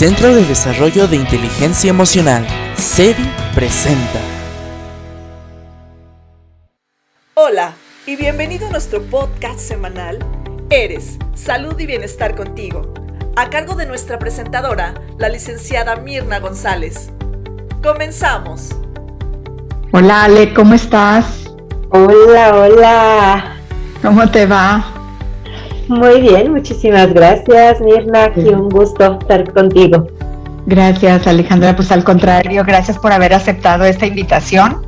Centro de Desarrollo de Inteligencia Emocional, CEDI, presenta. Hola y bienvenido a nuestro podcast semanal Eres, Salud y Bienestar Contigo, a cargo de nuestra presentadora, la licenciada Mirna González. ¡Comenzamos! Hola Ale, ¿cómo estás? Hola. ¿Cómo te va? Muy bien, muchísimas gracias, Mirna. Aquí un gusto estar contigo. Gracias, Alejandra. Pues al contrario, gracias por haber aceptado esta invitación.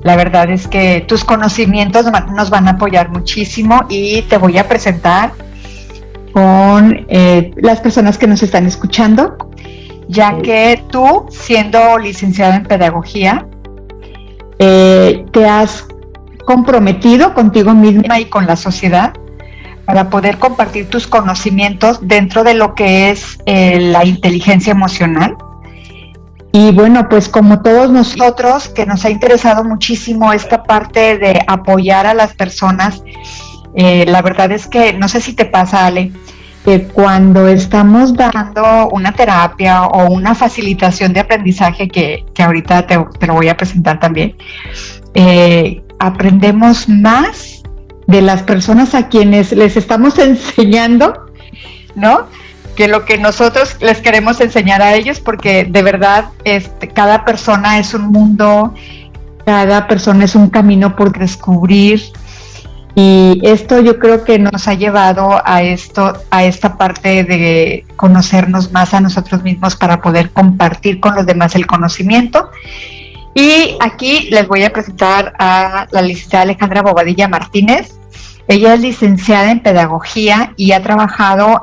La verdad es que tus conocimientos nos van a apoyar muchísimo y te voy a presentar con las personas que nos están escuchando, ya que tú, siendo licenciada en pedagogía, te has comprometido contigo misma y con la sociedad para poder compartir tus conocimientos dentro de lo que es la inteligencia emocional. Y bueno, pues como todos nosotros, que nos ha interesado muchísimo esta parte de apoyar a las personas, la verdad es que, no sé si te pasa, Ale, que cuando estamos dando una terapia o una facilitación de aprendizaje, que ahorita te lo voy a presentar también, aprendemos más de las personas a quienes les estamos enseñando, ¿no?, que lo que nosotros les queremos enseñar a ellos, porque de verdad cada persona es un mundo, cada persona es un camino por descubrir, y esto yo creo que nos ha llevado a esta parte de conocernos más a nosotros mismos para poder compartir con los demás el conocimiento. Y aquí les voy a presentar a la licenciada Alejandra Bobadilla Martínez. Ella es licenciada en pedagogía y ha trabajado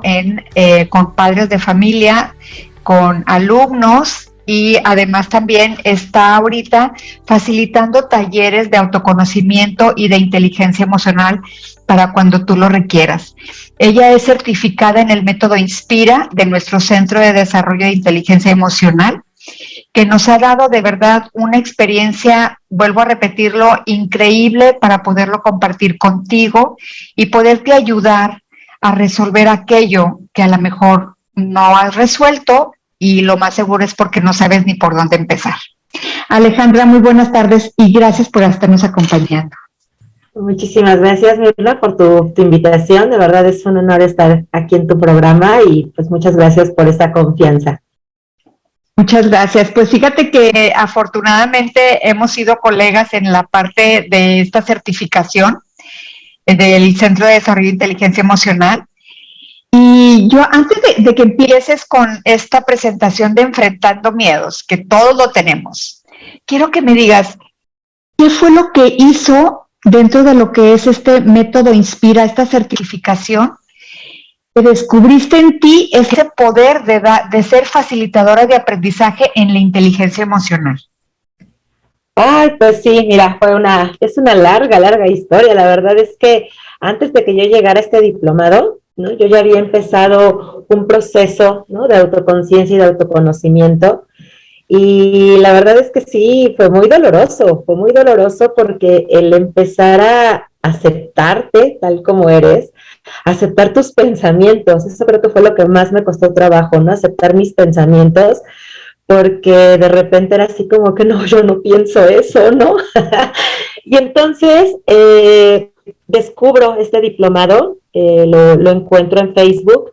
con padres de familia, con alumnos, y además también está ahorita facilitando talleres de autoconocimiento y de inteligencia emocional para cuando tú lo requieras. Ella es certificada en el método Inspira de nuestro Centro de Desarrollo de Inteligencia Emocional, que nos ha dado de verdad una experiencia, vuelvo a repetirlo, increíble para poderlo compartir contigo y poderte ayudar a resolver aquello que a lo mejor no has resuelto, y lo más seguro es porque no sabes ni por dónde empezar. Alejandra, muy buenas tardes y gracias por estarnos acompañando. Muchísimas gracias, Mirna, por tu invitación. De verdad es un honor estar aquí en tu programa y pues muchas gracias por esta confianza. Muchas gracias. Pues fíjate que afortunadamente hemos sido colegas en la parte de esta certificación del Centro de Desarrollo de Inteligencia Emocional. Y yo, antes de que empieces con esta presentación de Enfrentando Miedos, que todos lo tenemos, quiero que me digas, ¿qué fue lo que hizo dentro de lo que es este método Inspira, esta certificación, que descubriste en ti ese poder de ser facilitadora de aprendizaje en la inteligencia emocional? Ay, pues sí, mira, es una larga historia. La verdad es que antes de que yo llegara a este diplomado, ¿no?, yo ya había empezado un proceso, ¿no?, de autoconciencia y de autoconocimiento. Y la verdad es que sí, fue muy doloroso porque el empezar a aceptarte tal como eres, aceptar tus pensamientos, eso creo que fue lo que más me costó trabajo, ¿no?, aceptar mis pensamientos, porque de repente era así como que no, yo no pienso eso, ¿no? Y entonces descubro este diplomado, lo encuentro en Facebook,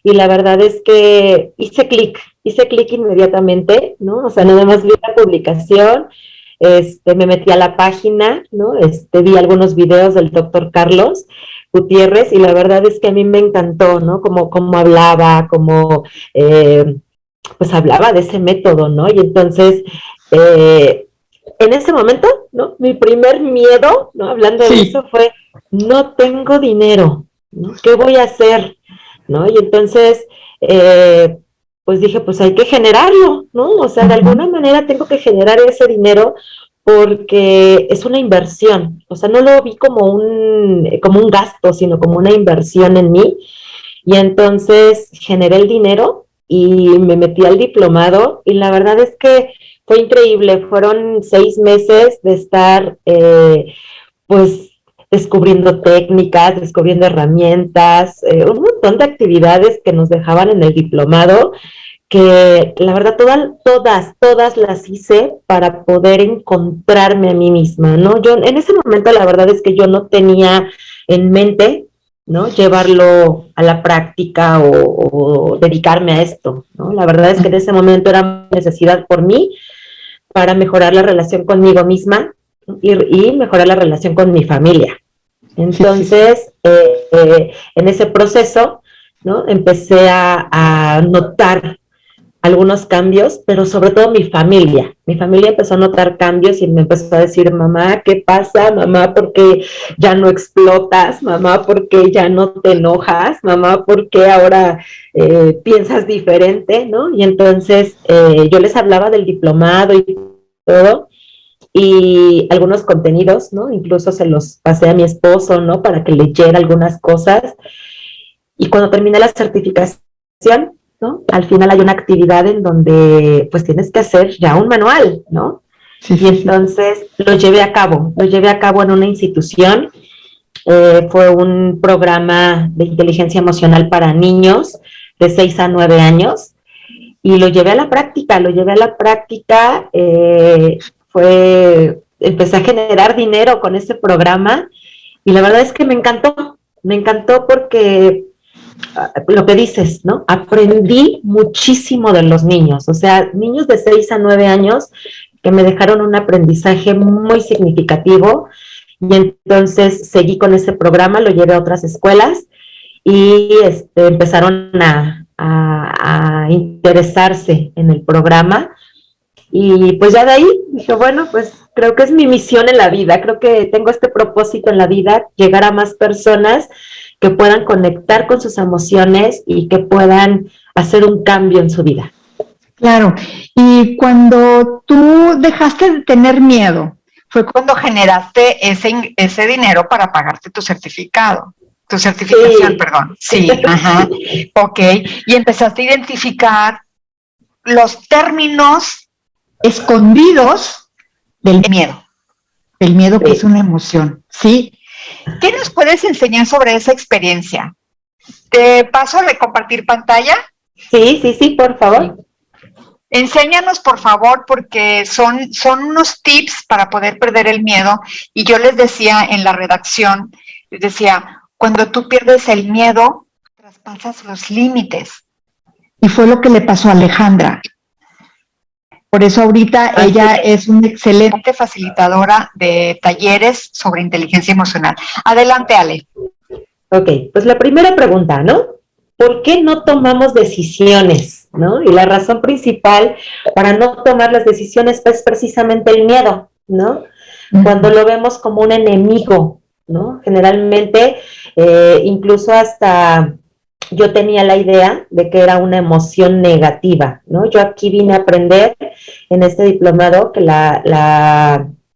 y la verdad es que hice clic inmediatamente, ¿no? O sea, nada más vi la publicación, me metí a la página, ¿no? Vi algunos videos del doctor Carlos Gutiérrez, y la verdad es que a mí me encantó, ¿no? Cómo hablaba, pues hablaba de ese método, ¿no? Y entonces, en ese momento, ¿no?, mi primer miedo, ¿no?, hablando de eso, fue, no tengo dinero, ¿no? ¿Qué voy a hacer? ¿No? Y entonces, pues dije, pues hay que generarlo, ¿no? O sea, de alguna manera tengo que generar ese dinero porque es una inversión. O sea, no lo vi como un gasto, sino como una inversión en mí. Y entonces generé el dinero y me metí al diplomado, y la verdad es que fue increíble. Fueron 6 meses de estar, pues, descubriendo técnicas, descubriendo herramientas, un montón de actividades que nos dejaban en el diplomado, que la verdad todas las hice para poder encontrarme a mí misma, ¿no? Yo en ese momento la verdad es que yo no tenía en mente, ¿no? Llevarlo a la práctica o dedicarme a esto, ¿no? La verdad es que en ese momento era necesidad por mí para mejorar la relación conmigo misma y mejorar la relación con mi familia. Entonces, en ese proceso, ¿no? Empecé a notar algunos cambios, pero sobre todo mi familia. Mi familia empezó a notar cambios y me empezó a decir, mamá, ¿qué pasa? Mamá, ¿por qué ya no explotas? Mamá, ¿por qué ya no te enojas? Mamá, ¿por qué ahora piensas diferente? ¿No? Y entonces yo les hablaba del diplomado y todo, y algunos contenidos, ¿no? Incluso se los pasé a mi esposo, ¿no? Para que leyera algunas cosas. Y cuando terminé la certificación, ¿no? Al final hay una actividad en donde pues tienes que hacer ya un manual, ¿no? Sí, y entonces lo llevé a cabo en una institución, fue un programa de inteligencia emocional para niños de 6 a 9 años, y lo llevé a la práctica, empecé a generar dinero con ese programa, y la verdad es que me encantó porque lo que dices, ¿no? Aprendí muchísimo de los niños, o sea, niños de 6 a 9 años que me dejaron un aprendizaje muy significativo, y entonces seguí con ese programa, lo llevé a otras escuelas y empezaron a interesarse en el programa, y pues ya de ahí dije, bueno, pues creo que es mi misión en la vida, creo que tengo este propósito en la vida, llegar a más personas que puedan conectar con sus emociones y que puedan hacer un cambio en su vida. Claro, y cuando tú dejaste de tener miedo, fue cuando generaste ese dinero para pagarte tu certificado, tu certificación, Sí. perdón. Sí, ajá, ok, y empezaste a identificar los términos escondidos del miedo que es una emoción, ¿sí? ¿Qué nos puedes enseñar sobre esa experiencia? ¿Te paso de compartir pantalla? Sí, por favor. Enséñanos, por favor, porque son unos tips para poder perder el miedo. Y yo les decía en la redacción, les decía, cuando tú pierdes el miedo, traspasas los límites. Y fue lo que le pasó a Alejandra. Por eso ahorita ella es una excelente facilitadora de talleres sobre inteligencia emocional. Adelante, Ale. Ok, pues la primera pregunta, ¿no? ¿Por qué no tomamos decisiones? ¿No? Y la razón principal para no tomar las decisiones es precisamente el miedo, ¿no? Cuando lo vemos como un enemigo, ¿no? Generalmente, incluso hasta yo tenía la idea de que era una emoción negativa, ¿no? Yo aquí vine a aprender en este diplomado que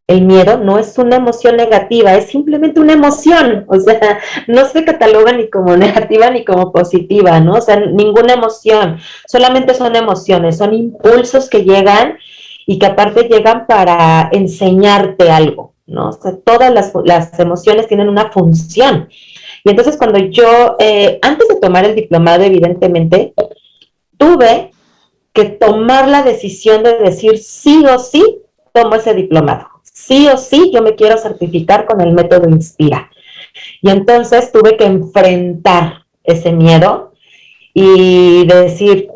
el miedo no es una emoción negativa, es simplemente una emoción, o sea, no se cataloga ni como negativa ni como positiva, ¿no? O sea, ninguna emoción, solamente son emociones, son impulsos que llegan y que aparte llegan para enseñarte algo, ¿no? O sea, todas las emociones tienen una función. Y entonces cuando yo, antes de tomar el diplomado, evidentemente, tuve que tomar la decisión de decir sí o sí tomo ese diplomado. Sí o sí yo me quiero certificar con el método Inspira. Y entonces tuve que enfrentar ese miedo y decir,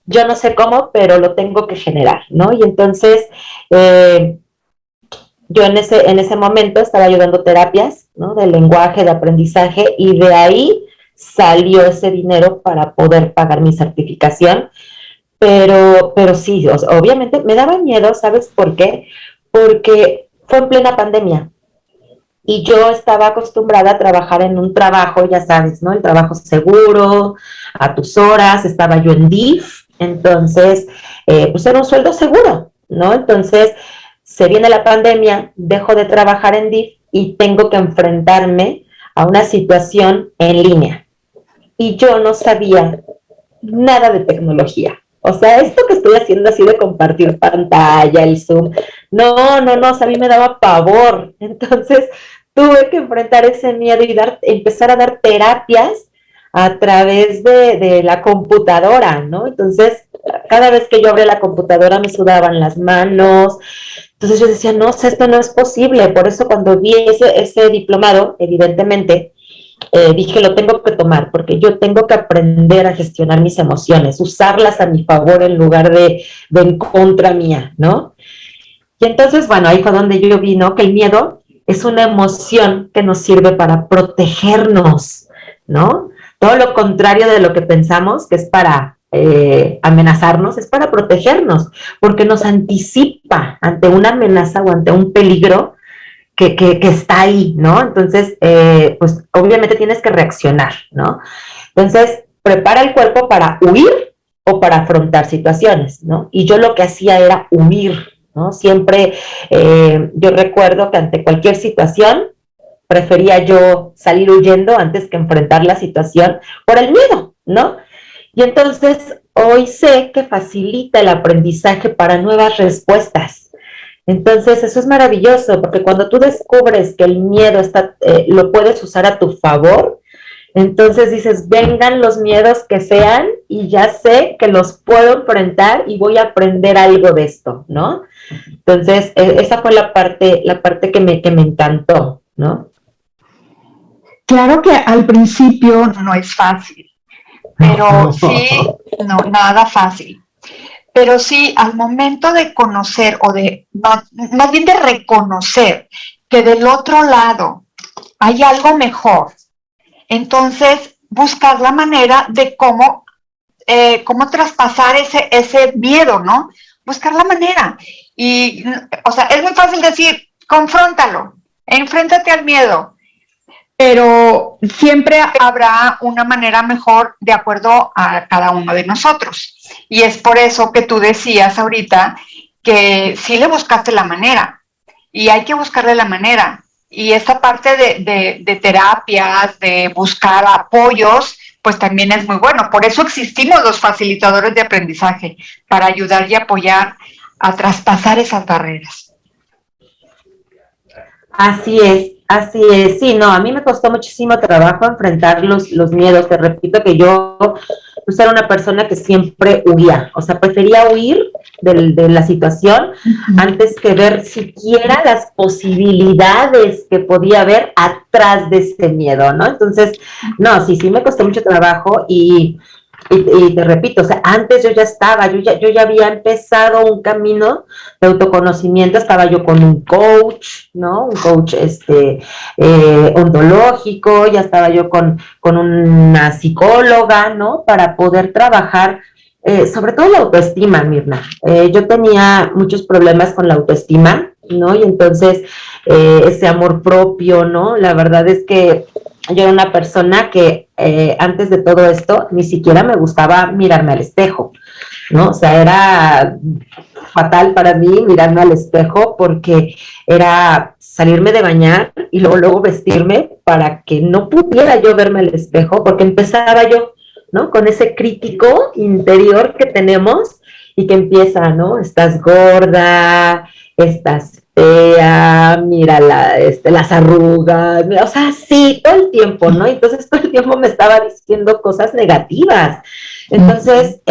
yo no sé cómo, pero lo tengo que generar, ¿no? Y entonces yo en ese momento estaba ayudando terapias, ¿no? De lenguaje, de aprendizaje, y de ahí salió ese dinero para poder pagar mi certificación. Pero sí, obviamente me daba miedo, ¿sabes por qué? Porque fue en plena pandemia y yo estaba acostumbrada a trabajar en un trabajo, ya sabes, ¿no? El trabajo seguro, a tus horas, estaba yo en DIF, entonces, pues era un sueldo seguro, ¿no? Entonces, se viene la pandemia, dejo de trabajar en DIF y tengo que enfrentarme a una situación en línea. Y yo no sabía nada de tecnología. O sea, esto que estoy haciendo así de compartir pantalla, el Zoom, no, o sea, a mí me daba pavor. Entonces, tuve que enfrentar ese miedo y empezar a dar terapias a través de la computadora, ¿no? Entonces, Cada vez que yo abría la computadora me sudaban las manos. Entonces yo decía, no, esto no es posible. Por eso cuando vi ese diplomado, evidentemente, dije, lo tengo que tomar, porque yo tengo que aprender a gestionar mis emociones, usarlas a mi favor en lugar de en contra mía, ¿no? Y entonces, bueno, ahí fue donde yo vi, ¿no? Que el miedo es una emoción que nos sirve para protegernos, ¿no? Todo lo contrario de lo que pensamos, que es para amenazarnos, es para protegernos, porque nos anticipa ante una amenaza o ante un peligro que está ahí, ¿no? Entonces, pues obviamente tienes que reaccionar, ¿no? Entonces, prepara el cuerpo para huir o para afrontar situaciones, ¿no? Y yo lo que hacía era huir, ¿no? Siempre, yo recuerdo que ante cualquier situación, prefería yo salir huyendo antes que enfrentar la situación por el miedo, ¿no? Y entonces, hoy sé que facilita el aprendizaje para nuevas respuestas. Entonces, eso es maravilloso, porque cuando tú descubres que el miedo lo puedes usar a tu favor, entonces dices, vengan los miedos que sean y ya sé que los puedo enfrentar y voy a aprender algo de esto, ¿no? Entonces, esa fue la parte que me encantó, ¿no? Claro que al principio no es fácil, pero sí, no, nada fácil. Pero sí, al momento de conocer o más bien de reconocer que del otro lado hay algo mejor, entonces buscar la manera de cómo traspasar ese miedo, ¿no? Buscar la manera. Y, o sea, es muy fácil decir, confróntalo, enfréntate al miedo, pero siempre habrá una manera mejor de acuerdo a cada uno de nosotros. Y es por eso que tú decías ahorita que sí le buscaste la manera, y hay que buscarle la manera. Y esta parte de terapias, de buscar apoyos, pues también es muy bueno. Por eso existimos los facilitadores de aprendizaje, para ayudar y apoyar a traspasar esas barreras. Así es, sí, no, a mí me costó muchísimo trabajo enfrentar los miedos, te repito que yo pues, era una persona que siempre huía, o sea, prefería huir de la situación antes que ver siquiera las posibilidades que podía haber atrás de ese miedo, ¿no? Entonces, no, sí me costó mucho trabajo y te repito, o sea, antes yo ya había empezado un camino de autoconocimiento, estaba yo con un coach, ¿no? Un coach ontológico, ya estaba yo con una psicóloga, ¿no? Para poder trabajar, sobre todo la autoestima, Mirna. Yo tenía muchos problemas con la autoestima, ¿no? Y entonces, ese amor propio, ¿no? La verdad es que yo era una persona que antes de todo esto ni siquiera me gustaba mirarme al espejo, ¿no? O sea, era fatal para mí mirarme al espejo porque era salirme de bañar y luego vestirme para que no pudiera yo verme al espejo porque empezaba yo, ¿no? Con ese crítico interior que tenemos y que empieza, ¿no? Estás gorda, estás fea, mira las arrugas, mira, o sea, sí, todo el tiempo, ¿no? Entonces todo el tiempo me estaba diciendo cosas negativas. Entonces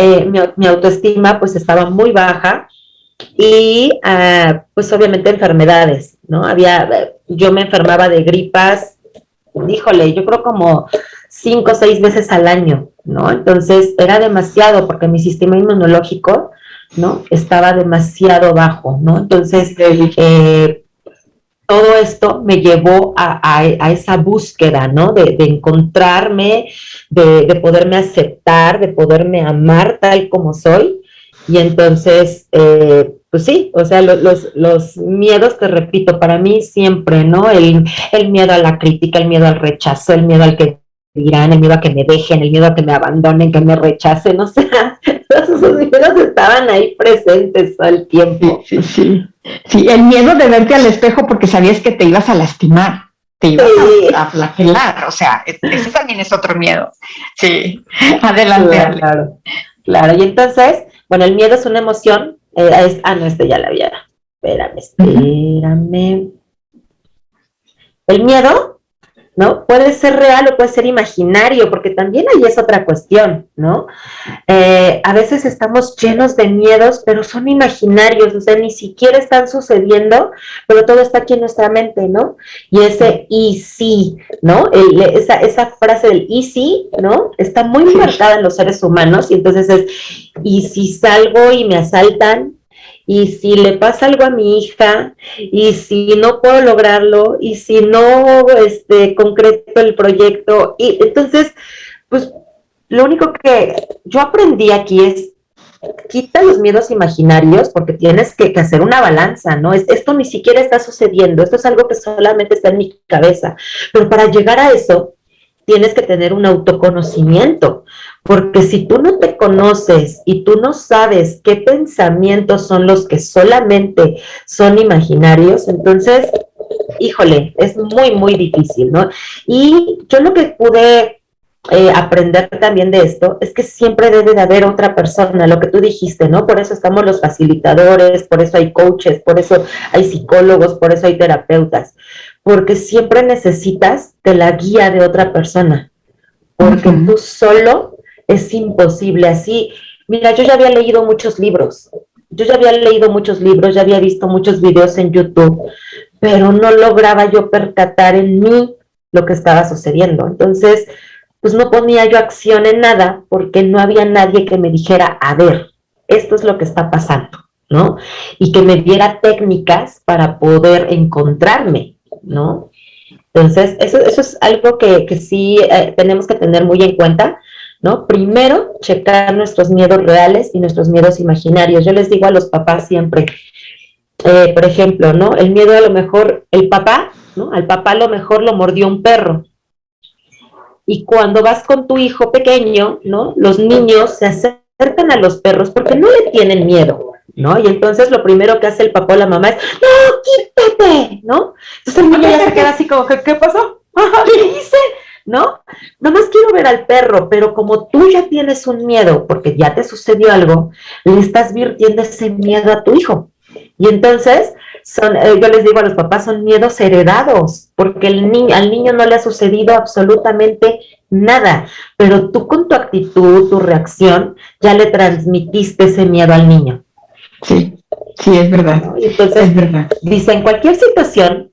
mi autoestima pues estaba muy baja y pues obviamente enfermedades, ¿no? Yo me enfermaba de gripas, híjole, yo creo como 5 o 6 veces al año, ¿no? Entonces era demasiado porque mi sistema inmunológico, ¿no? Estaba demasiado bajo, ¿no? Entonces, todo esto me llevó a esa búsqueda, ¿no? De encontrarme, de poderme aceptar, de poderme amar tal como soy. Y entonces, pues sí, o sea, los miedos, te repito, para mí siempre, ¿no? El miedo a la crítica, el miedo al rechazo, el miedo al que dirán, el miedo a que me dejen, el miedo a que me abandonen, que me rechacen, o sea, todos esos miedos estaban ahí presentes todo el tiempo. Sí. Sí, el miedo de verte al espejo porque sabías que te ibas a lastimar, te ibas a flagelar, o sea, ese también es otro miedo. Sí, adelante. Claro, y entonces, bueno, el miedo es una emoción, no, ya la había, espérame. El miedo ¿no? Puede ser real o puede ser imaginario, porque también ahí es otra cuestión, ¿no? A veces estamos llenos de miedos, pero son imaginarios, o sea, ni siquiera están sucediendo, pero todo está aquí en nuestra mente, ¿no? Y ese y sí, ¿no? Esa frase del y sí, ¿no? Está muy marcada en los seres humanos, y entonces es, y si salgo y me asaltan, y si le pasa algo a mi hija, y si no puedo lograrlo, y si no concreto el proyecto, y entonces, pues lo único que yo aprendí aquí es quita los miedos imaginarios porque tienes que hacer una balanza, ¿no? Esto ni siquiera está sucediendo, esto es algo que solamente está en mi cabeza, pero para llegar a eso tienes que tener un autoconocimiento, porque si tú no te conoces y tú no sabes qué pensamientos son los que solamente son imaginarios, entonces, híjole, es muy, muy difícil, ¿no? Y yo lo que pude aprender también de esto es que siempre debe de haber otra persona, lo que tú dijiste, ¿no? Por eso estamos los facilitadores, por eso hay coaches, por eso hay psicólogos, por eso hay terapeutas, porque siempre necesitas de la guía de otra persona, porque tú solo es imposible. Así, mira, yo ya había leído muchos libros, ya había visto muchos videos en YouTube, pero no lograba yo percatar en mí lo que estaba sucediendo. Entonces, pues no ponía yo acción en nada porque no había nadie que me dijera, a ver, esto es lo que está pasando, ¿no? Y que me diera técnicas para poder encontrarme, ¿no? Entonces, eso es algo que sí tenemos que tener muy en cuenta, ¿no? Primero, checar nuestros miedos reales y nuestros miedos imaginarios. Yo les digo a los papás siempre, por ejemplo, ¿no? El miedo a lo mejor, el papá, ¿no? Al papá a lo mejor lo mordió un perro. Y cuando vas con tu hijo pequeño, ¿no? Los niños se acercan a los perros porque no le tienen miedo, ¿no? Y entonces lo primero que hace el papá o la mamá es, ¡no, quítate! ¿No? Entonces el niño ya se queda así como, ¿qué pasó? ¿Qué hice? ¿No? Nomás quiero ver al perro, pero como tú ya tienes un miedo porque ya te sucedió algo, le estás virtiendo ese miedo a tu hijo. Y entonces, yo les digo a los papás, son miedos heredados, porque al niño no le ha sucedido absolutamente nada, pero tú con tu actitud, tu reacción, ya le transmitiste ese miedo al niño. Sí, sí, es verdad. ¿No? Y entonces, es verdad. Dice, en cualquier situación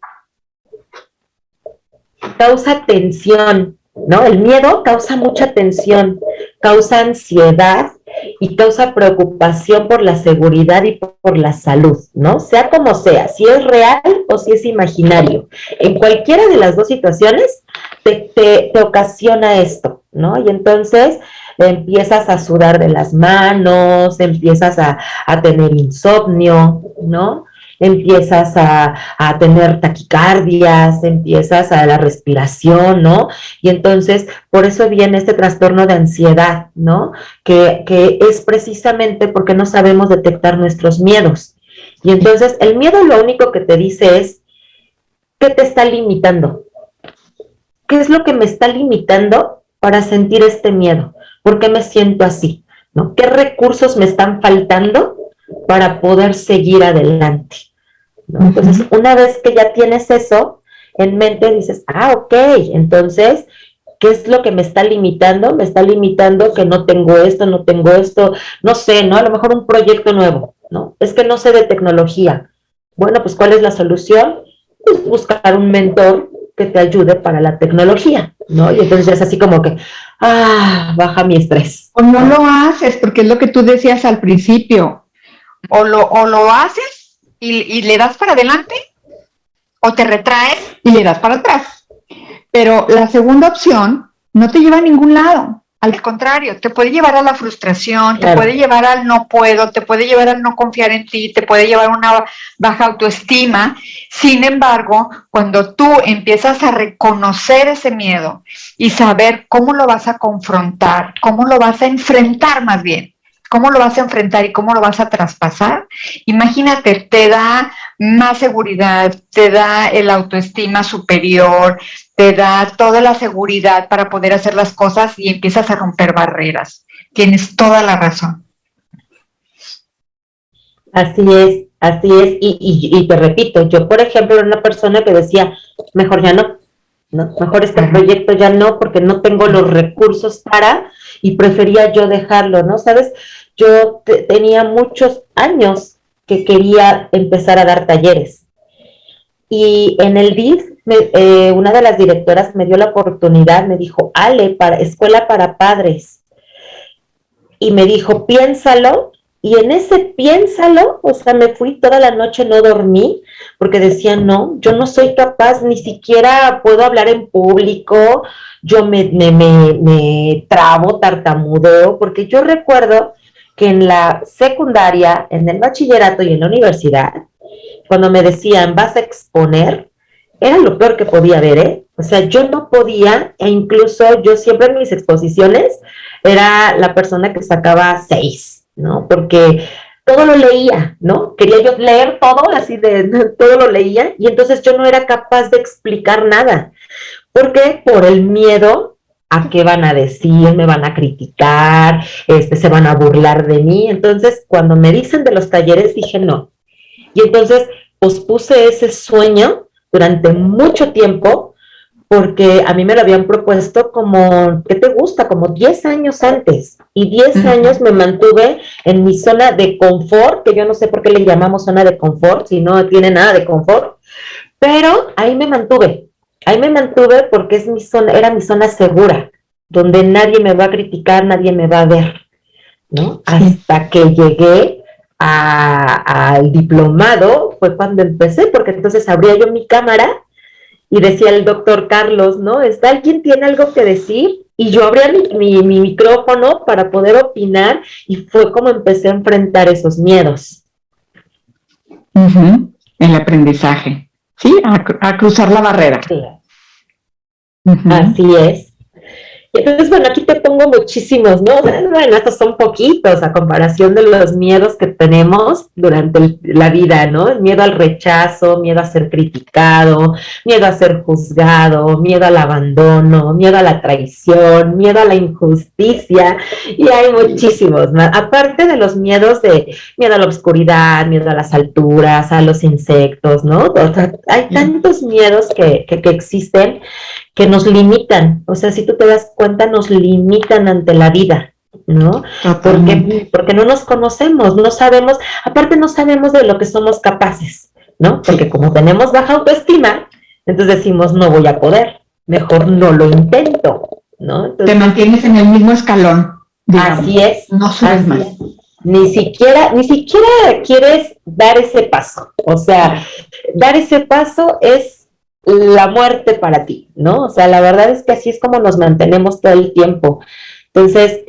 causa tensión, ¿no? El miedo causa mucha tensión, causa ansiedad y causa preocupación por la seguridad y por la salud, ¿no? Sea como sea, si es real o si es imaginario. En cualquiera de las dos situaciones te ocasiona esto, ¿no? Y entonces empiezas a sudar de las manos, empiezas a tener insomnio, ¿no? Empiezas a tener taquicardias, empiezas a la respiración, ¿no? Y entonces, por eso viene este trastorno de ansiedad, ¿no? Que es precisamente porque no sabemos detectar nuestros miedos. Y entonces, el miedo lo único que te dice es, ¿qué te está limitando? ¿Qué es lo que me está limitando para sentir este miedo? ¿Por qué me siento así? ¿No? ¿Qué recursos me están faltando para poder seguir adelante? ¿No? Entonces, una vez que ya tienes eso en mente, dices, ok, entonces, ¿qué es lo que me está limitando? Me está limitando que no tengo esto, no sé, ¿no? A lo mejor un proyecto nuevo, ¿no? Es que no sé de tecnología. Bueno, pues, ¿cuál es la solución? Pues buscar un mentor que te ayude para la tecnología, ¿no? Y entonces es así como que, baja mi estrés. O no lo haces, porque es lo que tú decías al principio. O lo haces y le das para adelante, o te retraes y le das para atrás. Pero la segunda opción no te lleva a ningún lado. Al contrario, te puede llevar a la frustración, claro. Te puede llevar al no puedo, te puede llevar al no confiar en ti, te puede llevar a una baja autoestima. Sin embargo, cuando tú empiezas a reconocer ese miedo y saber cómo lo vas a confrontar, cómo lo vas a enfrentar más bien, cómo lo vas a enfrentar y cómo lo vas a traspasar, imagínate, te da más seguridad, te da el autoestima superior, te da toda la seguridad para poder hacer las cosas y empiezas a romper barreras. Tienes toda la razón. Así es, y te repito, yo por ejemplo era una persona que decía, mejor ya no, ¿no? Mejor este proyecto ya no, porque no tengo los recursos para, y prefería yo dejarlo, ¿no? ¿Sabes? Yo tenía muchos años que quería empezar a dar talleres. Y en el DIF, una de las directoras me dio la oportunidad, me dijo, Ale, escuela para padres. Y me dijo, piénsalo. Y en ese piénsalo, o sea, me fui toda la noche, no dormí, porque decía, no, yo no soy capaz, ni siquiera puedo hablar en público, yo me trabo, tartamudeo, porque yo recuerdo que en la secundaria, en el bachillerato y en la universidad, cuando me decían, vas a exponer, era lo peor que podía haber, ¿eh? O sea, yo no podía, e incluso yo siempre en mis exposiciones era la persona que sacaba 6, ¿no? Porque todo lo leía, ¿no? Quería yo leer todo, así todo lo leía, y entonces yo no era capaz de explicar nada. ¿Por qué? Por el miedo a qué van a decir, me van a criticar, se van a burlar de mí. Entonces, cuando me dicen de los talleres, dije no. Y entonces pospuse ese sueño durante mucho tiempo, porque a mí me lo habían propuesto como, ¿qué te gusta? Como 10 años antes. Y 10 años me mantuve en mi zona de confort, que yo no sé por qué le llamamos zona de confort, si no tiene nada de confort, pero ahí me mantuve. Ahí me mantuve porque era mi zona segura, donde nadie me va a criticar, nadie me va a ver, ¿no? Hasta que llegué al diplomado, fue cuando empecé, porque entonces abría yo mi cámara y decía el doctor Carlos, ¿no? ¿Alguien tiene algo que decir? Y yo abría mi micrófono para poder opinar, y fue como empecé a enfrentar esos miedos. El aprendizaje, ¿sí? A cruzar la barrera. Sí. Así es. Y entonces, bueno, aquí te pongo muchísimos, ¿no? Bueno, estos son poquitos a comparación de los miedos que tenemos durante la vida, ¿no? Miedo al rechazo, miedo a ser criticado, miedo a ser juzgado, miedo al abandono, miedo a la traición, miedo a la injusticia, y hay muchísimos más. Aparte de los miedos de miedo a la oscuridad, miedo a las alturas, a los insectos, ¿no? O sea, hay tantos miedos que existen, que nos limitan. O sea, si tú te das cuenta, nos limitan ante la vida, ¿no? Porque no nos conocemos, no sabemos, aparte no sabemos de lo que somos capaces, ¿no? Porque como tenemos baja autoestima, entonces decimos, no voy a poder, mejor no lo intento, ¿no? Entonces, te mantienes en el mismo escalón, digamos. Así es. No subes más. Ni siquiera quieres dar ese paso. O sea, dar ese paso es la muerte para ti, ¿no? O sea, la verdad es que así es como nos mantenemos todo el tiempo. Entonces,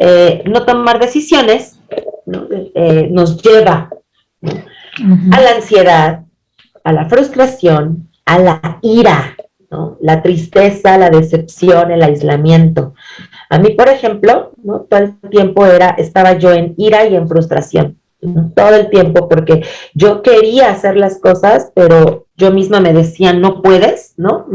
no tomar decisiones, ¿no? Nos lleva, ¿no? A la ansiedad, a la frustración, a la ira, ¿no? La tristeza, la decepción, el aislamiento. A mí, por ejemplo, ¿no? Todo el tiempo estaba yo en ira y en frustración, ¿no? Todo el tiempo, porque yo quería hacer las cosas, pero yo misma me decía, no puedes, ¿no?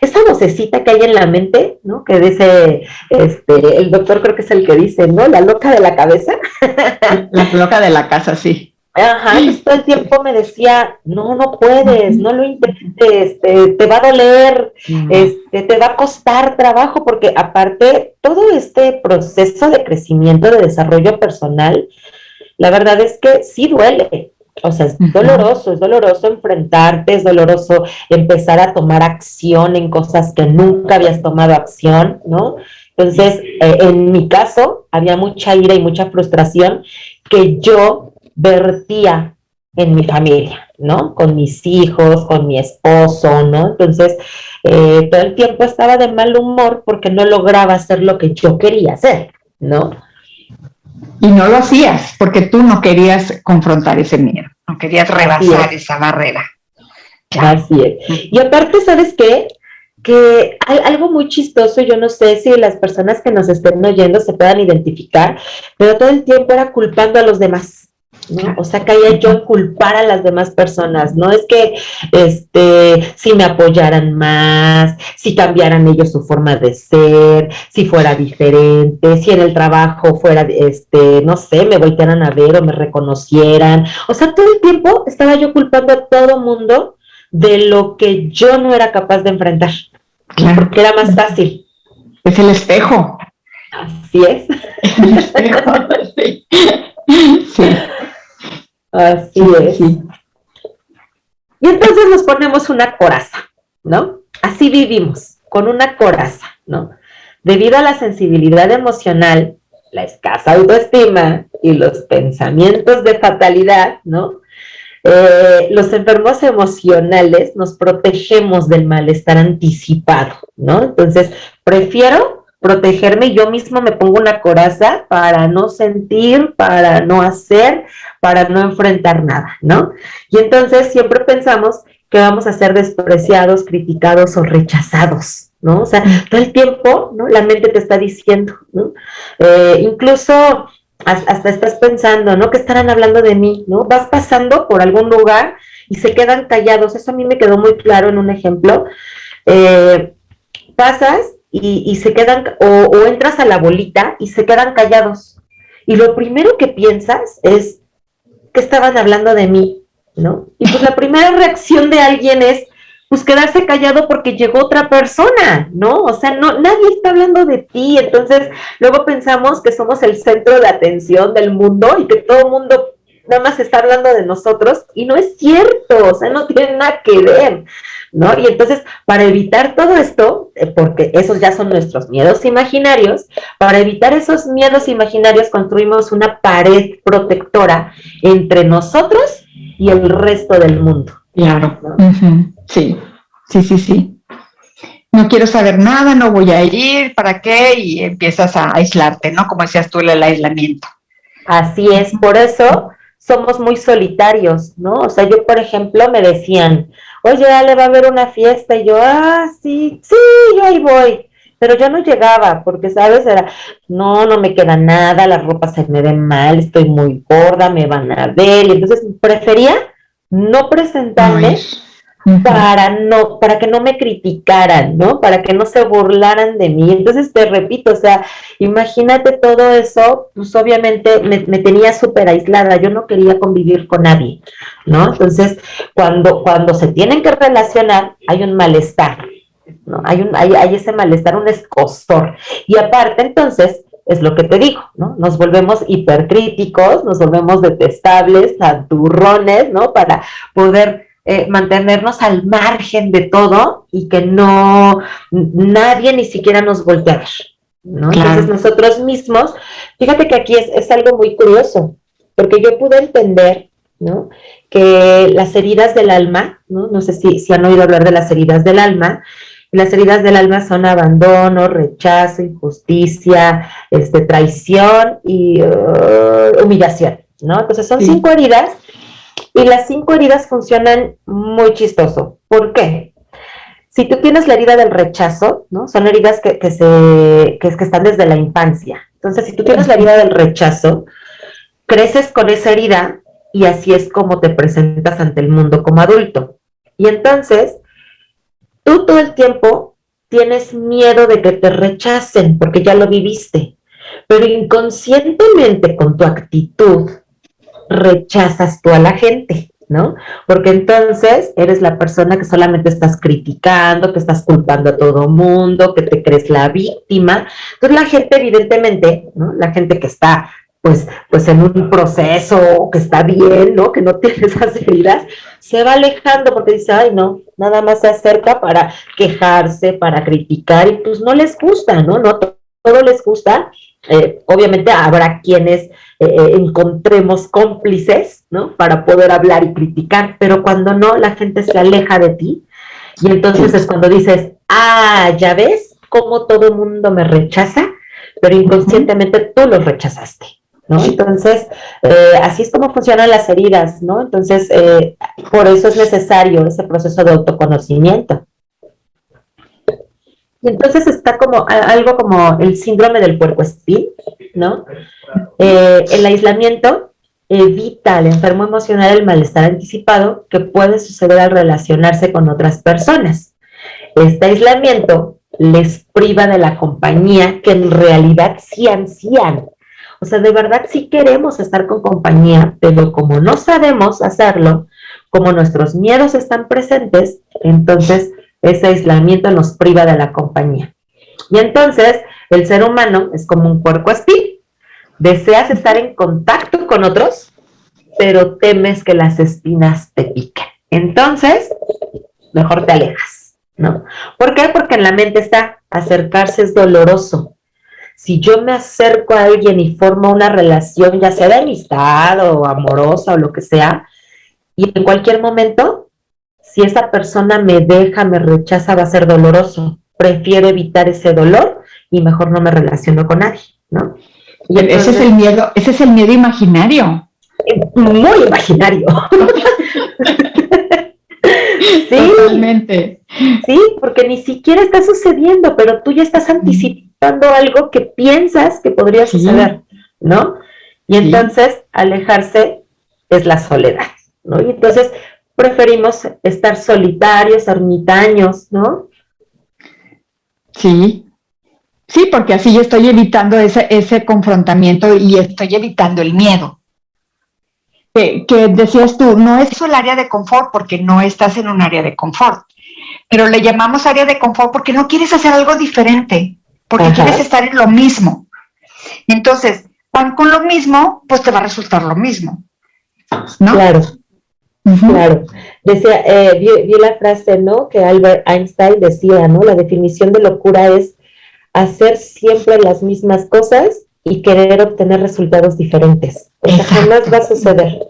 Esa vocecita que hay en la mente, ¿no? Que dice, el doctor creo que es el que dice, ¿no? La loca de la cabeza. La loca de la casa, sí. Ajá, entonces todo el tiempo me decía, no puedes, no lo intentes, te va a doler, te va a costar trabajo, porque aparte, todo este proceso de crecimiento, de desarrollo personal, la verdad es que sí duele. O sea, es doloroso enfrentarte, es doloroso empezar a tomar acción en cosas que nunca habías tomado acción, ¿no? Entonces, en mi caso, había mucha ira y mucha frustración que yo vertía en mi familia, ¿no? Con mis hijos, con mi esposo, ¿no? Entonces, todo el tiempo estaba de mal humor porque no lograba hacer lo que yo quería hacer, ¿no? Y no lo hacías porque tú no querías confrontar ese miedo, no querías rebasar esa barrera. Claro. Así es. Y aparte, ¿sabes qué? Que hay algo muy chistoso, yo no sé si las personas que nos estén oyendo se puedan identificar, pero todo el tiempo era culpando a los demás, ¿no? O sea, caía yo en culpar a las demás personas, ¿no? Es que, si me apoyaran más, si cambiaran ellos su forma de ser, si fuera diferente, si en el trabajo fuera, no sé, me voltearan a ver o me reconocieran. O sea, todo el tiempo estaba yo culpando a todo mundo de lo que yo no era capaz de enfrentar. Claro. Porque era más fácil. Es el espejo. Así es. El espejo, sí. Sí. Así Sí, es. sí. Y entonces nos ponemos una coraza, ¿no? Así vivimos, con una coraza, ¿no? Debido a la sensibilidad emocional, la escasa autoestima y los pensamientos de fatalidad, ¿no? Los enfermos emocionales nos protegemos del malestar anticipado, ¿no? Entonces, prefiero protegerme, yo mismo me pongo una coraza para no sentir, para no hacer, para no enfrentar nada, ¿no? Y entonces siempre pensamos que vamos a ser despreciados, criticados o rechazados, ¿no? O sea, todo el tiempo, ¿no? La mente te está diciendo, ¿no? Incluso hasta estás pensando, ¿no? ¿Qué estarán hablando de mí, ¿no? Vas pasando por algún lugar y se quedan callados. Eso a mí me quedó muy claro en un ejemplo. Pasas y se quedan, o entras a la bolita y se quedan callados. Y lo primero que piensas es, ¿qué estaban hablando de mí, ¿no? Y pues la primera reacción de alguien es, pues quedarse callado porque llegó otra persona, ¿no? O sea, no, nadie está hablando de ti, entonces luego pensamos que somos el centro de atención del mundo y que todo el mundo nada más está hablando de nosotros, y no es cierto, o sea, no tiene nada que ver, ¿no? Y entonces, para evitar todo esto, porque esos ya son nuestros miedos imaginarios, para evitar esos miedos imaginarios construimos una pared protectora entre nosotros y el resto del mundo. Claro. Uh-huh. Sí, sí, sí, sí. No quiero saber nada, no voy a ir, ¿para qué? Y empiezas a aislarte, ¿no? Como decías tú, el aislamiento. Así es, por eso somos muy solitarios, ¿no? O sea, yo, por ejemplo, me decían, oye, Ale, va a haber una fiesta, y yo, sí, yo ahí voy, pero yo no llegaba, porque, ¿sabes? Era, no me queda nada, la ropa se me ve mal, estoy muy gorda, me van a ver, y entonces prefería no presentarme para que no me criticaran, ¿no? Para que no se burlaran de mí. Entonces, te repito, o sea, imagínate todo eso, pues obviamente me tenía súper aislada, yo no quería convivir con nadie, ¿no? Entonces, cuando se tienen que relacionar, hay un malestar, ¿no? Hay ese malestar, un escozor. Y aparte, entonces, es lo que te digo, ¿no? Nos volvemos hipercríticos, nos volvemos detestables, santurrones, ¿no? Para poder mantenernos al margen de todo y que nadie ni siquiera nos voltee a ver, ¿no? Claro. Entonces nosotros mismos, fíjate que aquí es algo muy curioso, porque yo pude entender, ¿no? Que las heridas del alma, no sé si han oído hablar de las heridas del alma. Las heridas del alma son abandono, rechazo, injusticia, traición y humillación, ¿no? Entonces son 5 heridas. Y las 5 heridas funcionan muy chistoso. ¿Por qué? Si tú tienes la herida del rechazo, ¿no? Son heridas que están desde la infancia. Entonces, si tú tienes la herida del rechazo, creces con esa herida y así es como te presentas ante el mundo como adulto. Y entonces, tú todo el tiempo tienes miedo de que te rechacen porque ya lo viviste. Pero inconscientemente con tu actitud, rechazas tú a la gente, ¿no? Porque entonces eres la persona que solamente estás criticando, que estás culpando a todo mundo, que te crees la víctima. Entonces la gente, evidentemente, ¿no? La gente que está pues en un proceso, que está bien, ¿no? Que no tiene esas heridas, se va alejando porque dice, ay, no, nada más se acerca para quejarse, para criticar, y pues no les gusta, ¿no? No todo les gusta. Obviamente habrá quienes encontremos cómplices, ¿no? Para poder hablar y criticar, pero cuando no, la gente se aleja de ti, y entonces es cuando dices, ya ves cómo todo el mundo me rechaza, pero inconscientemente tú los rechazaste, ¿no? Entonces, así es como funcionan las heridas, ¿no? Entonces, por eso es necesario ese proceso de autoconocimiento. Y entonces está como algo como el síndrome del puercoespín, ¿no? El aislamiento evita al enfermo emocional el malestar anticipado que puede suceder al relacionarse con otras personas. Este aislamiento les priva de la compañía que en realidad sí ansían. O sea, de verdad sí queremos estar con compañía, pero como no sabemos hacerlo, como nuestros miedos están presentes, entonces ese aislamiento nos priva de la compañía. Y entonces, el ser humano es como un puercoespín. Deseas estar en contacto con otros, pero temes que las espinas te piquen. Entonces, mejor te alejas, ¿no? ¿Por qué? Porque en la mente está, acercarse es doloroso. Si yo me acerco a alguien y formo una relación, ya sea de amistad o amorosa o lo que sea, y en cualquier momento, si esa persona me deja, me rechaza, va a ser doloroso. Prefiero evitar ese dolor y mejor no me relaciono con nadie, ¿no? Y entonces, ese es el miedo imaginario. Muy imaginario. Sí, totalmente. Sí, porque ni siquiera está sucediendo, pero tú ya estás anticipando algo que piensas que podría suceder, ¿no? Y entonces alejarse es la soledad, ¿no? Y entonces preferimos estar solitarios, ermitaños, ¿no? Sí, sí, porque así yo estoy evitando ese confrontamiento y estoy evitando el miedo. Que decías tú, no es el área de confort porque no estás en un área de confort, pero le llamamos área de confort porque no quieres hacer algo diferente, porque quieres estar en lo mismo. Entonces, van con lo mismo, pues te va a resultar lo mismo, ¿no? Claro, claro. Decía, vi la frase, ¿no? Que Albert Einstein decía, ¿no? La definición de locura es hacer siempre las mismas cosas y querer obtener resultados diferentes. O sea, jamás va a suceder,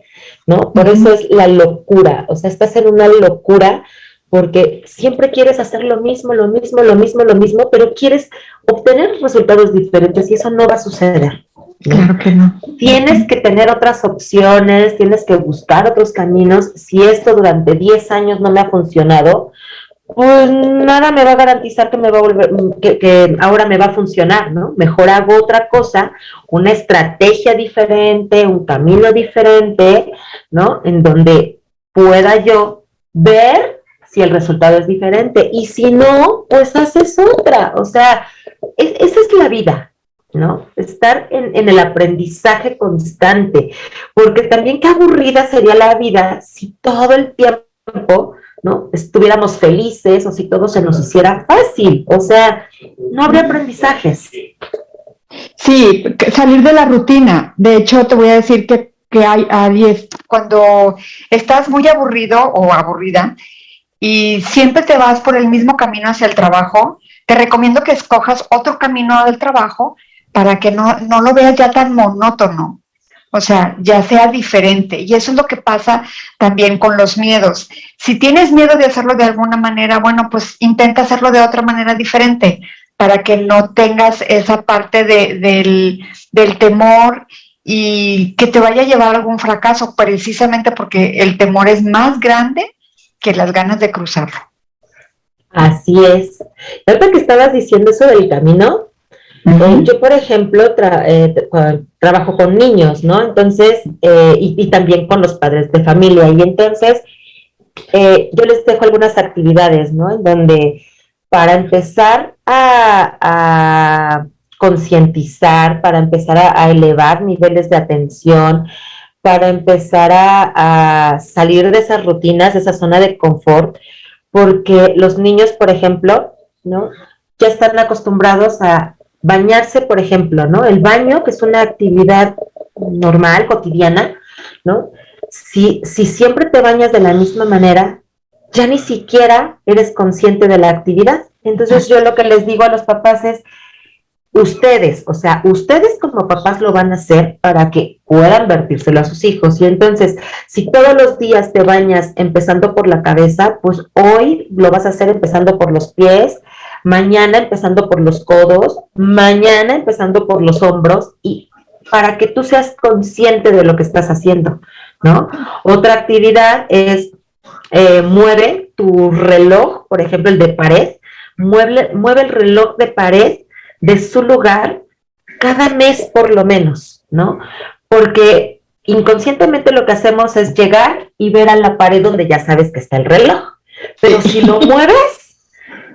¿no? Por eso es la locura. O sea, estás en una locura porque siempre quieres hacer lo mismo, pero quieres obtener resultados diferentes y eso no va a suceder, ¿no? Claro que no. Tienes que tener otras opciones, tienes que buscar otros caminos. Si esto durante 10 años no me ha funcionado, pues nada me va a garantizar que me va a volver, que ahora me va a funcionar, ¿no? Mejor hago otra cosa, una estrategia diferente, un camino diferente, ¿no? En donde pueda yo ver si el resultado es diferente. Y si no, pues haces otra. O sea, esa es la vida, ¿no? Estar en el aprendizaje constante. Porque también qué aburrida sería la vida si todo el tiempo, ¿no? Estuviéramos felices o si todo se nos hiciera fácil, o sea, no habría aprendizajes. Sí, salir de la rutina. De hecho, te voy a decir que cuando estás muy aburrido o aburrida y siempre te vas por el mismo camino hacia el trabajo, te recomiendo que escojas otro camino del trabajo para que no lo veas ya tan monótono. O sea, ya sea diferente. Y eso es lo que pasa también con los miedos. Si tienes miedo de hacerlo de alguna manera, bueno, pues intenta hacerlo de otra manera diferente para que no tengas esa parte del temor y que te vaya a llevar a algún fracaso, precisamente porque el temor es más grande que las ganas de cruzarlo. Así es. Ahorita que estabas diciendo eso del camino, yo, por ejemplo, trabajo con niños, ¿no? Entonces, y también con los padres de familia. Y entonces, yo les dejo algunas actividades, ¿no? En donde, para empezar a concientizar, para empezar a elevar niveles de atención, para empezar a salir de esas rutinas, de esa zona de confort, porque los niños, por ejemplo, ¿no? Ya están acostumbrados a bañarse, por ejemplo, ¿no? El baño, que es una actividad normal, cotidiana, ¿no? Si siempre te bañas de la misma manera, ya ni siquiera eres consciente de la actividad. Entonces yo lo que les digo a los papás es, ustedes como papás lo van a hacer para que puedan vertírselo a sus hijos. Y entonces, si todos los días te bañas empezando por la cabeza, pues hoy lo vas a hacer empezando por los pies, mañana empezando por los codos, mañana empezando por los hombros, y para que tú seas consciente de lo que estás haciendo, ¿no? Otra actividad es mueve tu reloj, por ejemplo, el de pared, mueve el reloj de pared de su lugar cada mes por lo menos, ¿no? Porque inconscientemente lo que hacemos es llegar y ver a la pared donde ya sabes que está el reloj, pero si lo mueves,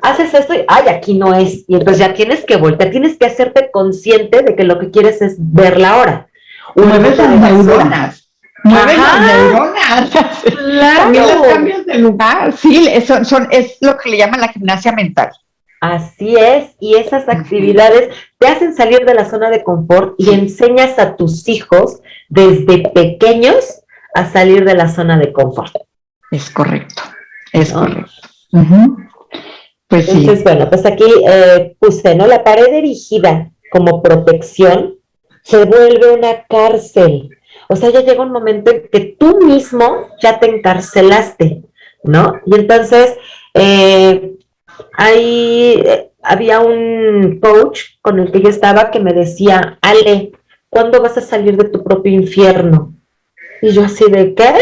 haces esto y, ay, aquí no es, y entonces ya tienes que voltear, tienes que hacerte consciente de que lo que quieres es ver la hora. Mueves las neuronas. mueven las neuronas. Claro. También las cambias de lugar. Sí, es lo que le llaman la gimnasia mental. Así es, y esas actividades te hacen salir de la zona de confort y enseñas a tus hijos desde pequeños a salir de la zona de confort. Es correcto, es ¿no? correcto. Uh-huh. Pues entonces, sí. bueno, pues aquí puse, ¿no? La pared erigida como protección se vuelve una cárcel. O sea, ya llega un momento en que tú mismo ya te encarcelaste, ¿no? Y entonces, ahí había un coach con el que yo estaba que me decía, Ale, ¿cuándo vas a salir de tu propio infierno? Y yo así de, ¿qué?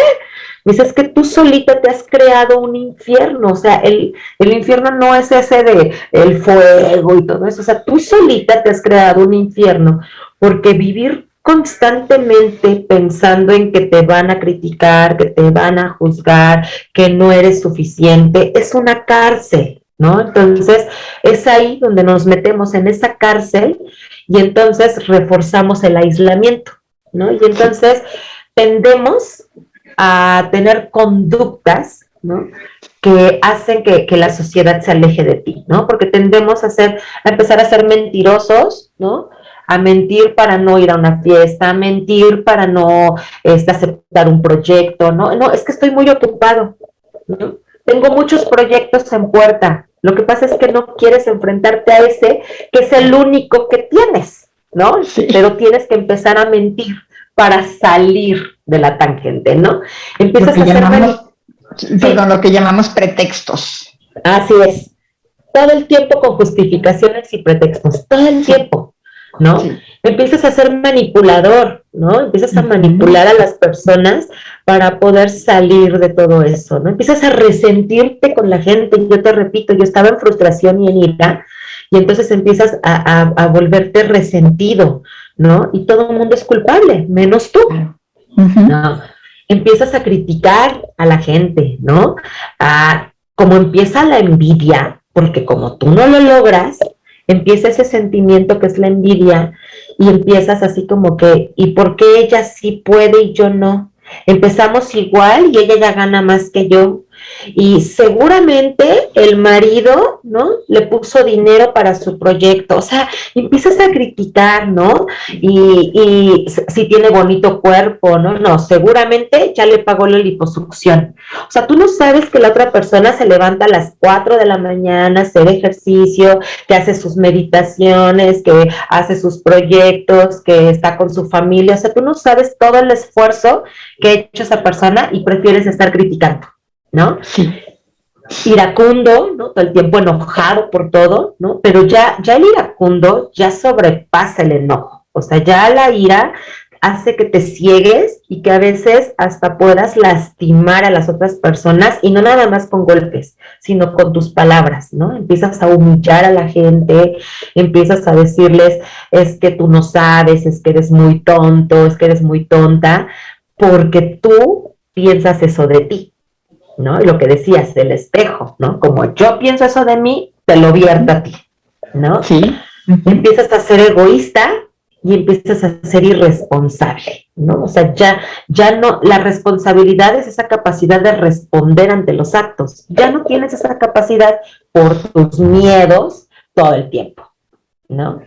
Me dice, es que tú solita te has creado un infierno, o sea, el infierno no es ese de el fuego y todo eso, o sea, tú solita te has creado un infierno, porque vivir constantemente pensando en que te van a criticar, que te van a juzgar, que no eres suficiente, es una cárcel, ¿no? Entonces, es ahí donde nos metemos en esa cárcel y entonces reforzamos el aislamiento, ¿no? Y entonces tendemos a tener conductas, ¿no? Que hacen que la sociedad se aleje de ti, ¿no? Porque tendemos a empezar a ser mentirosos, ¿no? A mentir para no ir a una fiesta, a mentir para no aceptar un proyecto, ¿no? No, es que estoy muy ocupado, ¿no? Tengo muchos proyectos en puerta. Lo que pasa es que no quieres enfrentarte a ese, que es el único que tienes, ¿no? Sí. Pero tienes que empezar a mentir para salir de la tangente, ¿no? Empiezas a hacer... lo que llamamos pretextos. Así es. Todo el tiempo con justificaciones y pretextos. Todo el tiempo, ¿no? Sí. Empiezas a ser manipulador, ¿no? Empiezas a manipular a las personas para poder salir de todo eso, ¿no? Empiezas a resentirte con la gente. Yo te repito, yo estaba en frustración y en ira, y entonces empiezas a volverte resentido, ¿no? Y todo el mundo es culpable, menos tú, ¿no? Empiezas a criticar a la gente, ¿no? Como empieza la envidia, porque como tú no lo logras, empieza ese sentimiento que es la envidia y empiezas así como que, ¿y por qué ella sí puede y yo no? Empezamos igual y ella ya gana más que yo. Y seguramente el marido, ¿no? Le puso dinero para su proyecto. O sea, empiezas a criticar, ¿no? Y si tiene bonito cuerpo, ¿no? No, seguramente ya le pagó la liposucción. O sea, tú no sabes que la otra persona se levanta a las 4 de la mañana, hacer ejercicio, que hace sus meditaciones, que hace sus proyectos, que está con su familia. O sea, tú no sabes todo el esfuerzo que ha hecho esa persona y prefieres estar criticando, ¿no? Sí. Iracundo, ¿no? Todo el tiempo enojado por todo, ¿no? Pero ya el iracundo ya sobrepasa el enojo. O sea, ya la ira hace que te ciegues y que a veces hasta puedas lastimar a las otras personas y no nada más con golpes, sino con tus palabras, ¿no? Empiezas a humillar a la gente, empiezas a decirles, es que tú no sabes, es que eres muy tonto, es que eres muy tonta, porque tú piensas eso de ti, ¿no? Y lo que decías del espejo, ¿no? Como yo pienso eso de mí, te lo vierto a ti, ¿no? Sí. Empiezas a ser egoísta y empiezas a ser irresponsable, ¿no? O sea, ya no, la responsabilidad es esa capacidad de responder ante los actos. Ya no tienes esa capacidad por tus miedos todo el tiempo, ¿no?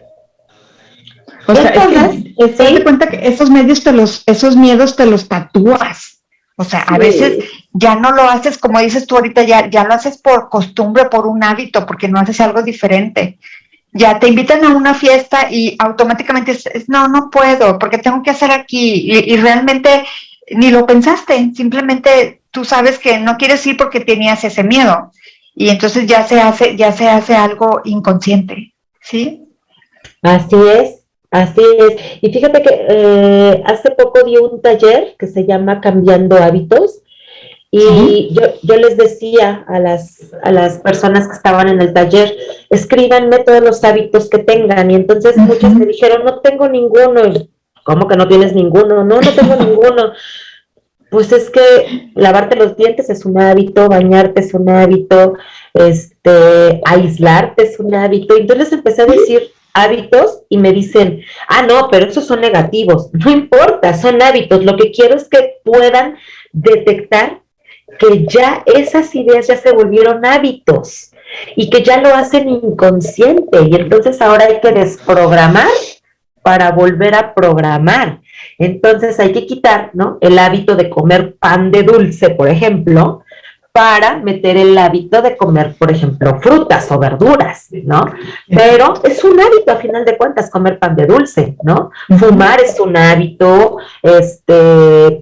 O sea, entonces, te das cuenta que esos miedos te los tatúas. O sea, a veces ya no lo haces, como dices tú ahorita, ya lo haces por costumbre, por un hábito, porque no haces algo diferente. Ya te invitan a una fiesta y automáticamente no puedo, porque tengo que hacer aquí. Y realmente ni lo pensaste, simplemente tú sabes que no quieres ir porque tenías ese miedo. Y entonces ya se hace algo inconsciente, ¿sí? Así es. Así es, y fíjate que hace poco di un taller que se llama Cambiando Hábitos y yo les decía a las personas que estaban en el taller, escríbanme todos los hábitos que tengan, y entonces muchos me dijeron, no tengo ninguno. ¿Cómo que no tienes ninguno? No tengo ninguno. Pues es que lavarte los dientes es un hábito, bañarte es un hábito, aislarte es un hábito. Y entonces les empecé a decir hábitos y me dicen, no, pero esos son negativos. No importa, son hábitos. Lo que quiero es que puedan detectar que ya esas ideas ya se volvieron hábitos y que ya lo hacen inconsciente. Y entonces ahora hay que desprogramar para volver a programar. Entonces hay que quitar, ¿no?, el hábito de comer pan de dulce, por ejemplo, para meter el hábito de comer, por ejemplo, frutas o verduras, ¿no? Pero es un hábito, a final de cuentas, comer pan de dulce, ¿no? Fumar es un hábito,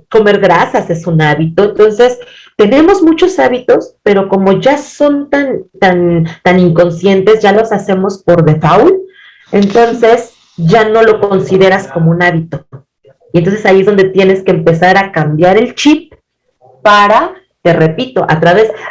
comer grasas es un hábito. Entonces, tenemos muchos hábitos, pero como ya son tan inconscientes, ya los hacemos por default, entonces ya no lo consideras como un hábito. Y entonces ahí es donde tienes que empezar a cambiar el chip para, te repito,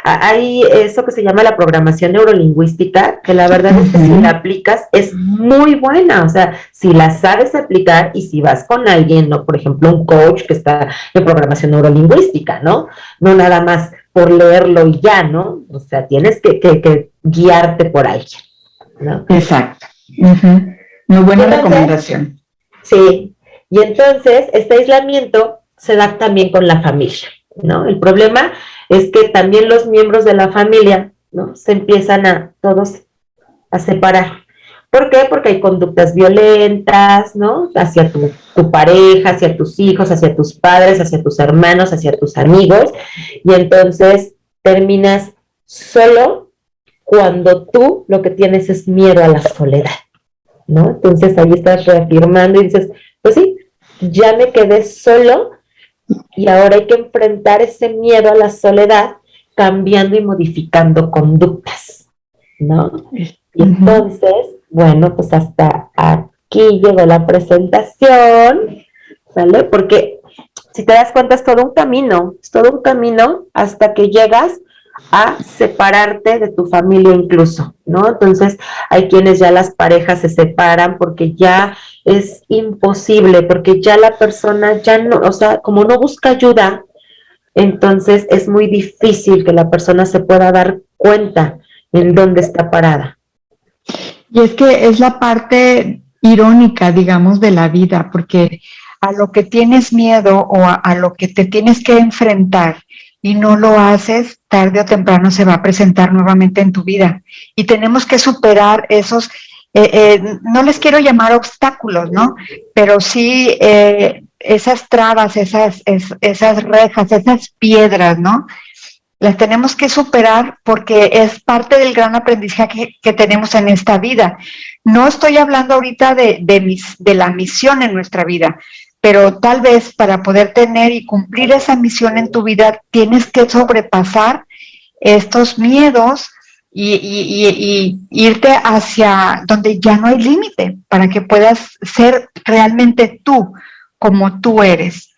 hay eso que se llama la programación neurolingüística, que la verdad es que si la aplicas es muy buena. O sea, si la sabes aplicar y si vas con alguien, ¿no?, por ejemplo, un coach que está en programación neurolingüística, ¿no? No nada más por leerlo y ya, ¿no? O sea, tienes que guiarte por alguien, ¿no? Exacto. Muy buena recomendación. Sí. Y entonces, este aislamiento se da también con la familia, ¿no? El problema es que también los miembros de la familia, ¿no?, se empiezan todos a separar. ¿Por qué? Porque hay conductas violentas, ¿no?, hacia tu pareja, hacia tus hijos, hacia tus padres, hacia tus hermanos, hacia tus amigos, y entonces terminas solo cuando tú lo que tienes es miedo a la soledad, ¿no? Entonces ahí estás reafirmando y dices, pues sí, ya me quedé solo y ahora hay que enfrentar ese miedo a la soledad cambiando y modificando conductas, ¿no? Y entonces, bueno, pues hasta aquí llegó la presentación, ¿vale? Porque si te das cuenta es todo un camino hasta que llegas a separarte de tu familia incluso, ¿no? Entonces hay quienes ya las parejas se separan porque ya es imposible, porque ya la persona ya no, o sea, como no busca ayuda, entonces es muy difícil que la persona se pueda dar cuenta en dónde está parada. Y es que es la parte irónica, digamos, de la vida, porque a lo que tienes miedo o a lo que te tienes que enfrentar y no lo haces, tarde o temprano se va a presentar nuevamente en tu vida. Y tenemos que superar esos, no les quiero llamar obstáculos, ¿no? Pero sí esas trabas, esas rejas, esas piedras, ¿no? Las tenemos que superar porque es parte del gran aprendizaje que tenemos en esta vida. No estoy hablando ahorita de la misión en nuestra vida, pero tal vez para poder tener y cumplir esa misión en tu vida tienes que sobrepasar estos miedos y irte hacia donde ya no hay límite para que puedas ser realmente tú, como tú eres.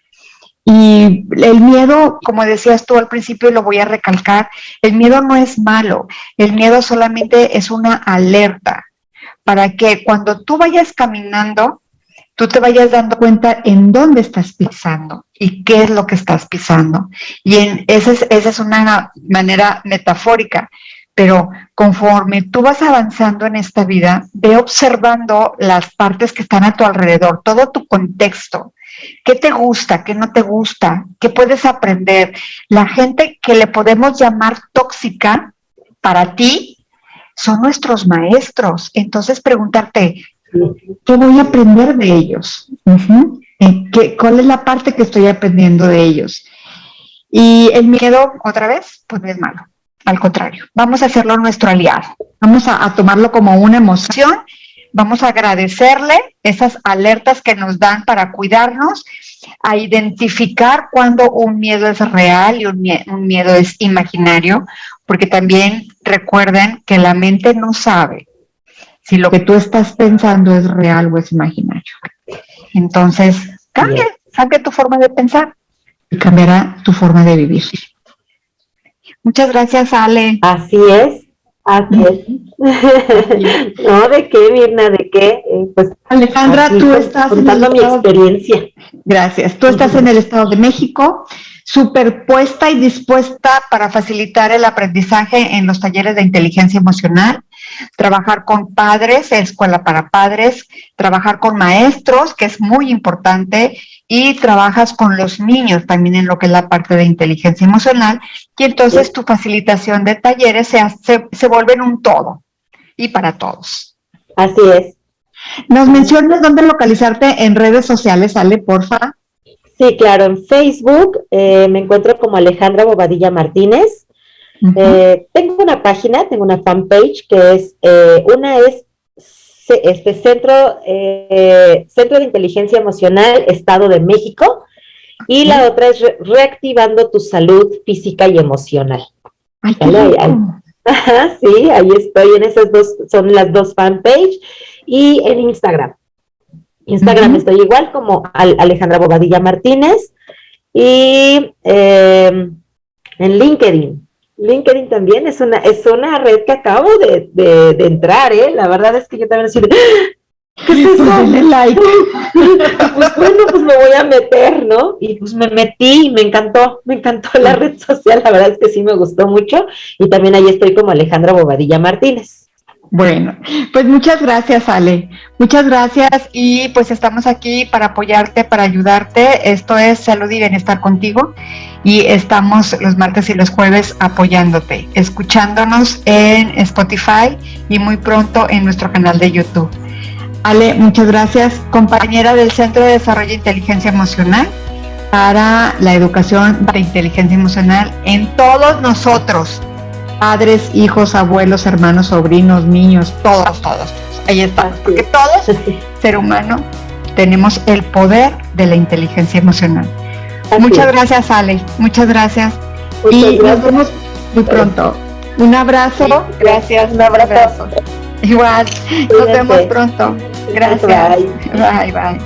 Y el miedo, como decías tú al principio y lo voy a recalcar, el miedo no es malo, el miedo solamente es una alerta para que cuando tú vayas caminando, tú te vayas dando cuenta en dónde estás pisando y qué es lo que estás pisando. Y esa es una manera metafórica, pero conforme tú vas avanzando en esta vida, ve observando las partes que están a tu alrededor, todo tu contexto. ¿Qué te gusta? ¿Qué no te gusta? ¿Qué puedes aprender? La gente que le podemos llamar tóxica, para ti, son nuestros maestros. Entonces preguntarte, ¿qué voy a aprender de ellos? ¿Cuál es la parte que estoy aprendiendo de ellos? Y el miedo, otra vez, pues no es malo. Al contrario, vamos a hacerlo nuestro aliado. Vamos a tomarlo como una emoción. Vamos a agradecerle esas alertas que nos dan para cuidarnos, a identificar cuando un miedo es real y un miedo es imaginario, porque también recuerden que la mente no sabe si lo que tú estás pensando es real o es imaginario. Entonces, cambia tu forma de pensar y cambiará tu forma de vivir. Muchas gracias, Ale. Así es. No, ¿de qué, Mirna? ¿De qué? Pues, Alejandra, tú estás contando mi experiencia. Gracias. Tú estás en el Estado de México. súper puesta y dispuesta para facilitar el aprendizaje en los talleres de inteligencia emocional, trabajar con padres, escuela para padres, trabajar con maestros, que es muy importante, y trabajas con los niños también en lo que es la parte de inteligencia emocional, y entonces tu facilitación de talleres se vuelve en un todo y para todos. Así es. ¿Nos mencionas dónde localizarte en redes sociales, Ale, porfa? Sí, claro, en Facebook me encuentro como Alejandra Bobadilla Martínez. Tengo una página, tengo una fanpage que es, Centro de Inteligencia Emocional, Estado de México, y la otra es Reactivando tu Salud Física y Emocional. Ay, qué rico. Ajá, sí, ahí estoy en esas dos, son las dos fanpage, y en Instagram. Estoy igual como Alejandra Bobadilla Martínez, y en LinkedIn. LinkedIn también es una red que acabo de entrar, la verdad es que yo también así de, ¿qué es eso? Dale like. Pues bueno, pues me voy a meter, ¿no? Y pues me metí y me encantó la red social, la verdad es que sí me gustó mucho, y también ahí estoy como Alejandra Bobadilla Martínez. Bueno, pues muchas gracias, Ale. Muchas gracias y pues estamos aquí para apoyarte, para ayudarte. Esto es Salud y Bienestar Contigo y estamos los martes y los jueves apoyándote, escuchándonos en Spotify y muy pronto en nuestro canal de YouTube. Ale, muchas gracias, compañera del Centro de Desarrollo de Inteligencia Emocional para la educación de inteligencia emocional en todos nosotros. Padres, hijos, abuelos, hermanos, sobrinos, niños, todos. Ahí estamos, porque todos, ser humano, tenemos el poder de la inteligencia emocional. Muchas gracias, Ale, muchas gracias. Nos vemos muy pronto. Un abrazo, gracias, un abrazo. Igual, nos vemos pronto. Gracias. Bye.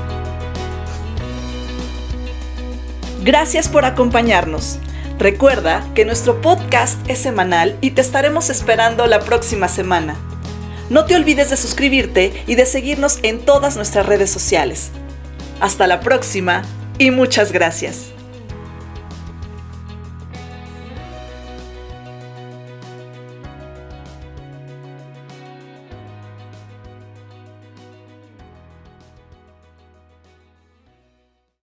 Gracias por acompañarnos. Recuerda que nuestro podcast es semanal y te estaremos esperando la próxima semana. No te olvides de suscribirte y de seguirnos en todas nuestras redes sociales. Hasta la próxima y muchas gracias.